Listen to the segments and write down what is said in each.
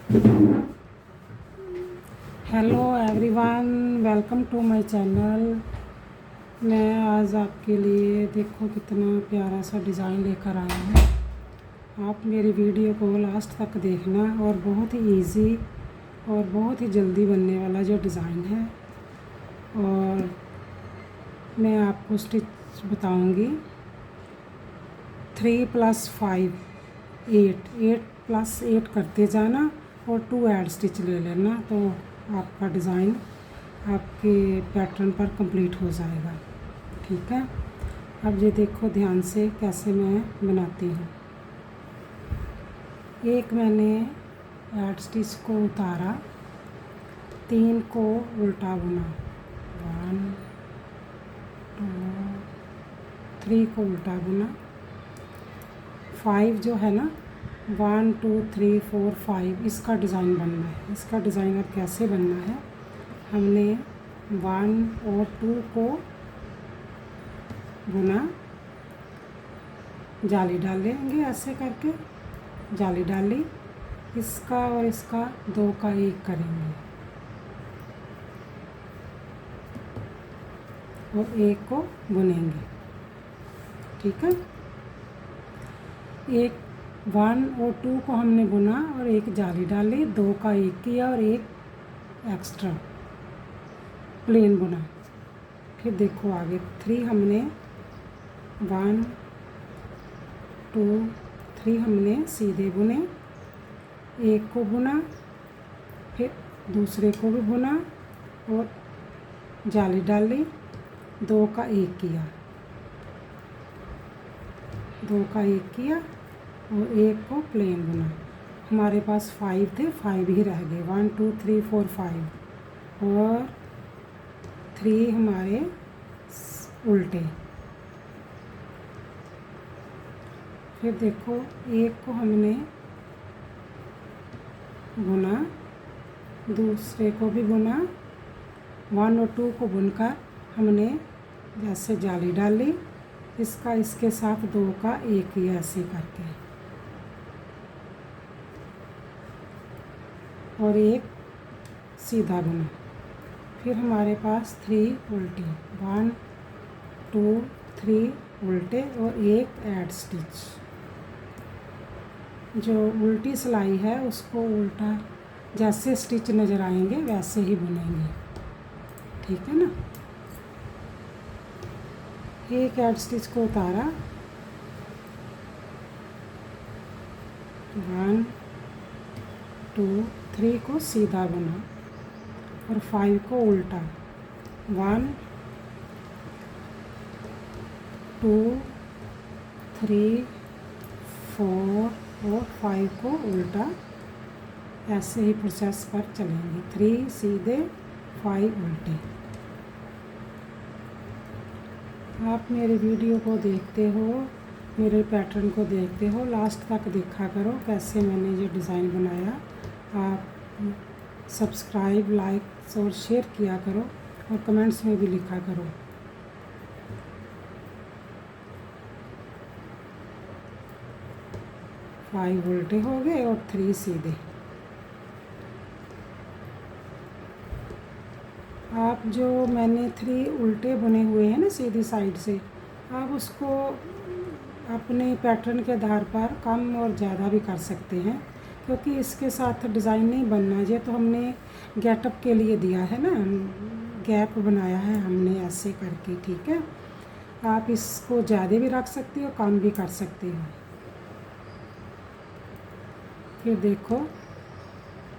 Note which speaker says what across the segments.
Speaker 1: Hello everyone, welcome to my channel. मैं आज आपके लिए देखो कितना प्यारा सा डिज़ाइन लेकर आया हूँ। आप मेरी वीडियो को लास्ट तक देखना और बहुत ही इजी और बहुत ही जल्दी बनने वाला जो डिज़ाइन है, और मैं आपको स्टिच बताऊँगी। 3 + 5 8 8 + 8 करते जाना और 2 ऐड स्टिच ले लेना, तो आपका डिज़ाइन आपके पैटर्न पर कंप्लीट हो जाएगा। ठीक है, अब ये देखो ध्यान से कैसे मैं बनाती हूँ। एक मैंने ऐड स्टिच को उतारा, 3 को उल्टा बुना, 1 2 3 को उल्टा बुना, 5 जो है ना 1 2 3 4 5 इसका डिज़ाइन बनना है। इसका डिज़ाइन अब कैसे बनना है, हमने 1 और 2 को बुना, जाली डालेंगे ऐसे करके, जाली डाली, इसका और इसका 2 का 1 करेंगे और 1 को बुनेंगे। ठीक है, 1 और 2 को हमने बुना और 1 जाली डाली, 2 का 1 किया और 1 एक्स्ट्रा प्लेन बुना। फिर देखो आगे 3 हमने 1 2 3 हमने सीधे बुने, 1 को बुना, फिर दूसरे को भी बुना और जाली डाली, 2 का 1 किया, 2 का 1 किया और 1 को प्लेन बुना। हमारे पास 5 थे, 5 ही रह गए, 1 2 3 4 5 और 3 हमारे उल्टे। फिर देखो 1 को हमने बुना, दूसरे को भी बुना, 1 और 2 को बुनकर हमने जैसे जाली डाली, इसका इसके साथ 2 का 1 किया ऐसे करके, और 1 सीधा बुना। फिर हमारे पास 3 उल्टे, 1 2 3 उल्टे और 1 ऐड स्टिच। जो उल्टी सिलाई है उसको उल्टा जैसे स्टिच नज़र आएंगे वैसे ही बुनेंगे। ठीक है ना, 1 ऐड स्टिच को उतारा, 1 2 3 को सीधा बुना और 5 को उल्टा, 1 2 3 4 और 5 को उल्टा, ऐसे ही प्रोसेस पर चलेंगे। 3 सीधे 5 उल्टे। आप मेरे वीडियो को देखते हो, मेरे पैटर्न को देखते हो, लास्ट तक देखा करो कैसे मैंने ये डिज़ाइन बनाया। आप सब्सक्राइब, लाइक और शेयर किया करो और कमेंट्स में भी लिखा करो। फाइव उल्टे हो गए और 3 सीधे। आप जो मैंने 3 उल्टे बुने हुए हैं ना सीधी साइड से, आप उसको अपने पैटर्न के आधार पर कम और ज़्यादा भी कर सकते हैं, क्योंकि इसके साथ डिज़ाइन नहीं बनना। ये तो हमने गेटअप के लिए दिया है ना, गैप बनाया है हमने ऐसे करके। ठीक है, आप इसको ज़्यादा भी रख सकते हो, कम भी कर सकते हो। फिर देखो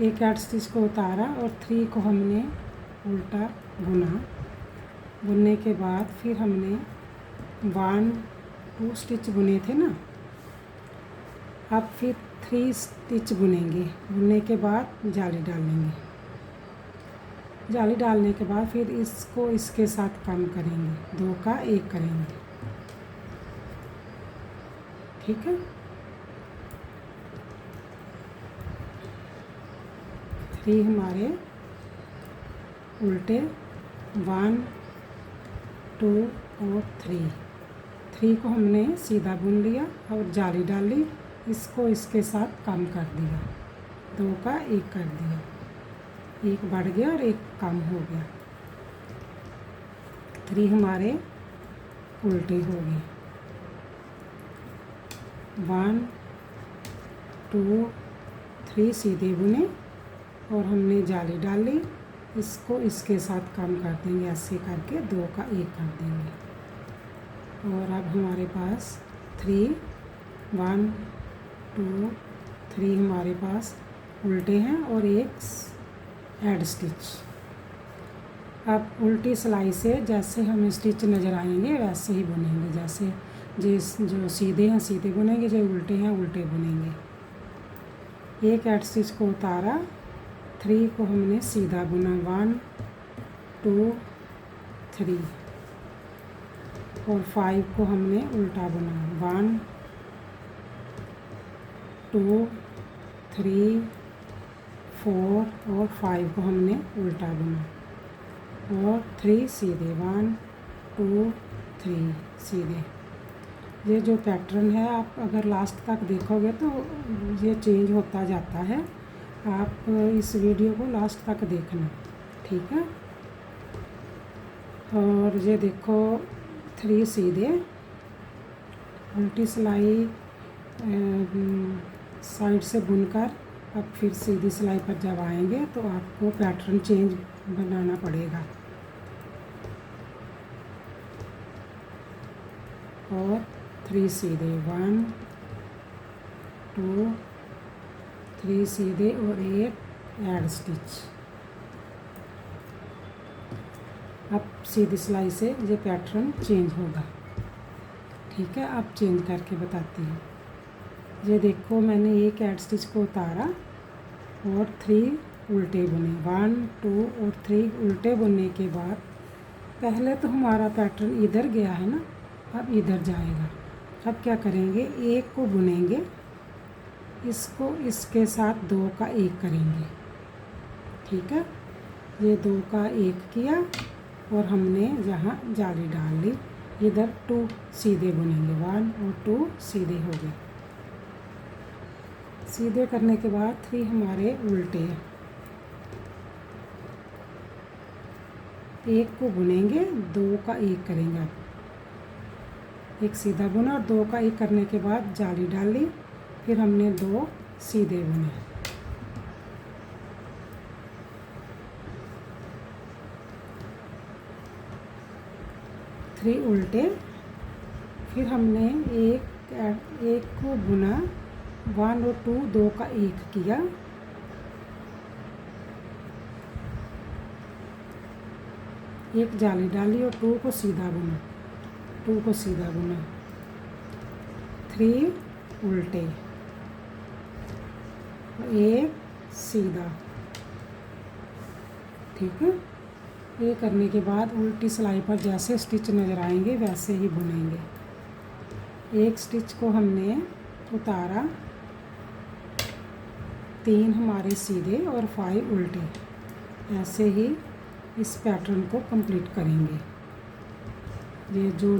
Speaker 1: 1 ऐड स्टिच को उतारा और 3 को हमने उल्टा बुना। बुनने के बाद फिर हमने 1 2 स्टिच बुने थे ना, अब फिर 3 स्टिच बुनेंगे। बुनने के बाद जाली डालेंगे, जाली डालने के बाद फिर इसको इसके साथ कम करेंगे, 2 का 1 करेंगे। ठीक है, 3 हमारे उल्टे, 1 2 और 3 को हमने सीधा बुन लिया और जाली डाली, इसको इसके साथ कम कर दिया 2 का 1 कर दिया, 1 बढ़ गया और 1 कम हो गया। 3 हमारे उल्टे हो गए। 1 2 3 सीधे बुने और हमने जाली डाली, इसको इसके साथ कम कर देंगे, ऐसे करके 2 का 1 कर देंगे। और अब हमारे पास 3 1 2 3 हमारे पास उल्टे हैं और एक एड स्टिच। अब उल्टी सिलाई से जैसे हमें स्टिच नज़र आएंगे वैसे ही बुनेंगे, जैसे जो सीधे हैं सीधे बुनेंगे, जो उल्टे हैं उल्टे बुनेंगे। एक एड स्टिच को उतारा, 3 को हमने सीधा बुना, 1 2 3 और 5 को हमने उल्टा बुना, 1 2 3 4 और 5 को हमने उल्टा बुना और 3 सीधे, 1 2 3 सीधे। ये जो पैटर्न है आप अगर लास्ट तक देखोगे तो ये चेंज होता जाता है, आप इस वीडियो को लास्ट तक देखना, ठीक है। और ये देखो 3 सीधे, उल्टी सिलाई साइड से बुनकर अब फिर सीधी सिलाई पर जब आएंगे तो आपको पैटर्न चेंज बनाना पड़ेगा। और 3 सीधे, 1 2 3 सीधे और 1 एड स्टिच। अब सीधी सिलाई से ये पैटर्न चेंज होगा, ठीक है। अब चेंज करके बताती हूँ। ये देखो मैंने 1 एड स्टिच को उतारा और 3 उल्टे बुने, 1 2 और 3 उल्टे बुनने के बाद पहले तो हमारा पैटर्न इधर गया है ना, अब इधर जाएगा। अब क्या करेंगे, 1 को बुनेंगे, इसको इसके साथ 2 का 1 करेंगे, ठीक है। ये 2 का 1 किया और हमने यहाँ जाली डाल ली, इधर 2 सीधे बुनेंगे, 1 और 2 सीधे हो गए। सीधे करने के बाद 3 हमारे उल्टे हैं, 1 को बुनेंगे, 2 का 1 करेंगे। अब 1 सीधा बुना और 2 का 1 करने के बाद जाली डाली, फिर हमने 2 सीधे बुने, थ्री उल्टे, फिर हमने एक को बुना, 1 और 2 2 का 1 किया, एक जाली डाली और 2 को सीधा बुना, 2 को सीधा बुना, 3 उल्टे, 1 सीधा, ठीक है। ये करने के बाद उल्टी सिलाई पर जैसे स्टिच नज़र आएंगे वैसे ही बुनेंगे। एक स्टिच को हमने उतारा, 3 हमारे सीधे और 5 उल्टे, ऐसे ही इस पैटर्न को कंप्लीट करेंगे। ये जो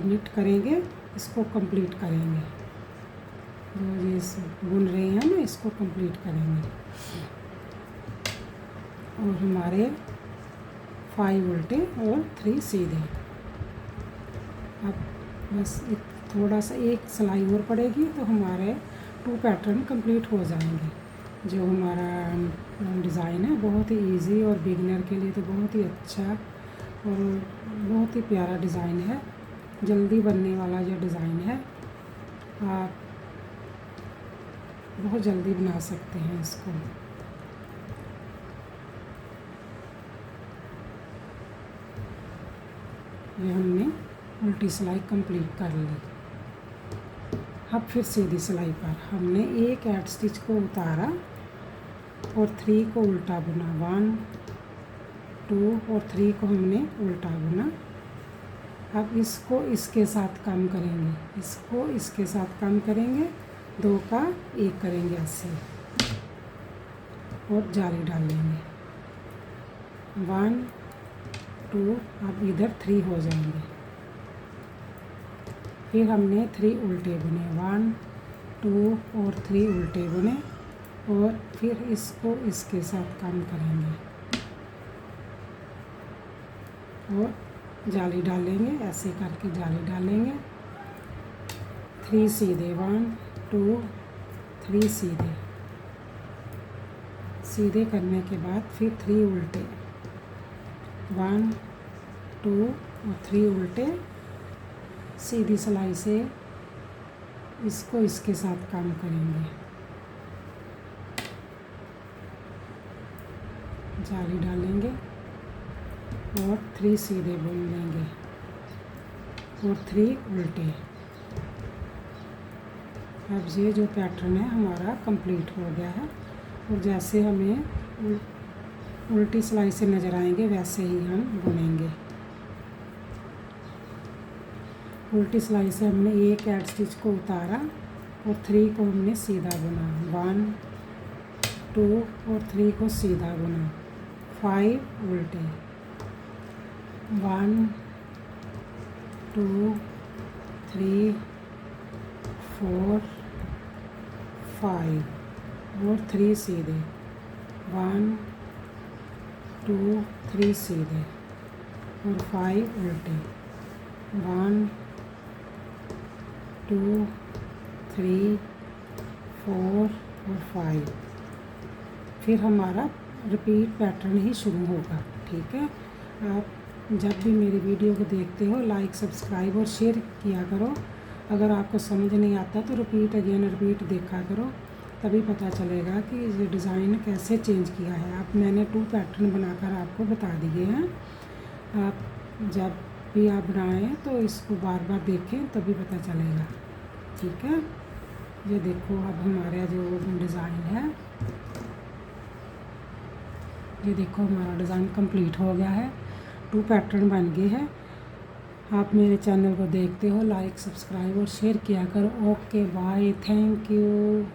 Speaker 1: निट करेंगे इसको कंप्लीट करेंगे, जो ये बुन रहे हैं ना इसको कंप्लीट करेंगे। और हमारे 5 उल्टे और 3 सीधे। अब बस थोड़ा सा एक सिलाई और पड़ेगी तो हमारे 2 पैटर्न कंप्लीट हो जाएंगे। जो हमारा डिज़ाइन है बहुत ही इजी और बिगिनर के लिए तो बहुत ही अच्छा और बहुत ही प्यारा डिज़ाइन है, जल्दी बनने वाला ये डिज़ाइन है, आप बहुत जल्दी बना सकते हैं इसको। ये हमने उल्टी सिलाई कंप्लीट कर ली। अब फिर सीधी सिलाई पर हमने एक एड स्टिच को उतारा और 3 को उल्टा बुना, 1 2 और 3 को हमने उल्टा बुना। अब इसको इसके साथ कम करेंगे, इसको इसके साथ कम करेंगे, 2 का 1 करेंगे ऐसे और जाली डालेंगे, 1 2, अब इधर 3 हो जाएंगे। फिर हमने 3 उल्टे बुने, 1 2 और 3 उल्टे बुने और फिर इसको इसके साथ काम करेंगे और जाली डालेंगे, ऐसे करके जाली डालेंगे। 3 सीधे, 1 2 3 सीधे। सीधे करने के बाद फिर 3 उल्टे, 1 2 और 3 उल्टे। सीधी सिलाई से इसको इसके साथ काम करेंगे, जाली डालेंगे और 3 सीधे बुन लेंगे और 3 उल्टे। अब ये जो पैटर्न है हमारा कंप्लीट हो गया है। और जैसे हमें उल्टी सिलाई से नज़र आएंगे वैसे ही हम बुनेंगे। उल्टी सिलाई से हमने एक ऐड स्टिच को उतारा और 3 को हमने सीधा बुना, 1 2 और 3 को सीधा बुना, 5 उल्टे, 1 2 3 4 5 और 3 सीधे, 1 2 3 सीधे और 5 उल्टे, 1 2 3 4 और 5। फिर हमारा रिपीट पैटर्न ही शुरू होगा। ठीक है, आप जब भी मेरी वीडियो को देखते हो लाइक सब्सक्राइब और शेयर किया करो। अगर आपको समझ नहीं आता तो रिपीट अगेन रिपीट देखा करो, तभी पता चलेगा कि ये डिज़ाइन कैसे चेंज किया है। आप मैंने 2 पैटर्न बनाकर आपको बता दिए हैं। आप जब भी आप बनाएं तो इसको बार बार देखें तभी पता चलेगा। ठीक है, ये देखो अब हमारा जो डिज़ाइन है, ये देखो हमारा डिज़ाइन कंप्लीट हो गया है। 2 पैटर्न बन गए हैं। आप मेरे चैनल को देखते हो, लाइक सब्सक्राइब और शेयर किया करो। Okay bye, thank you.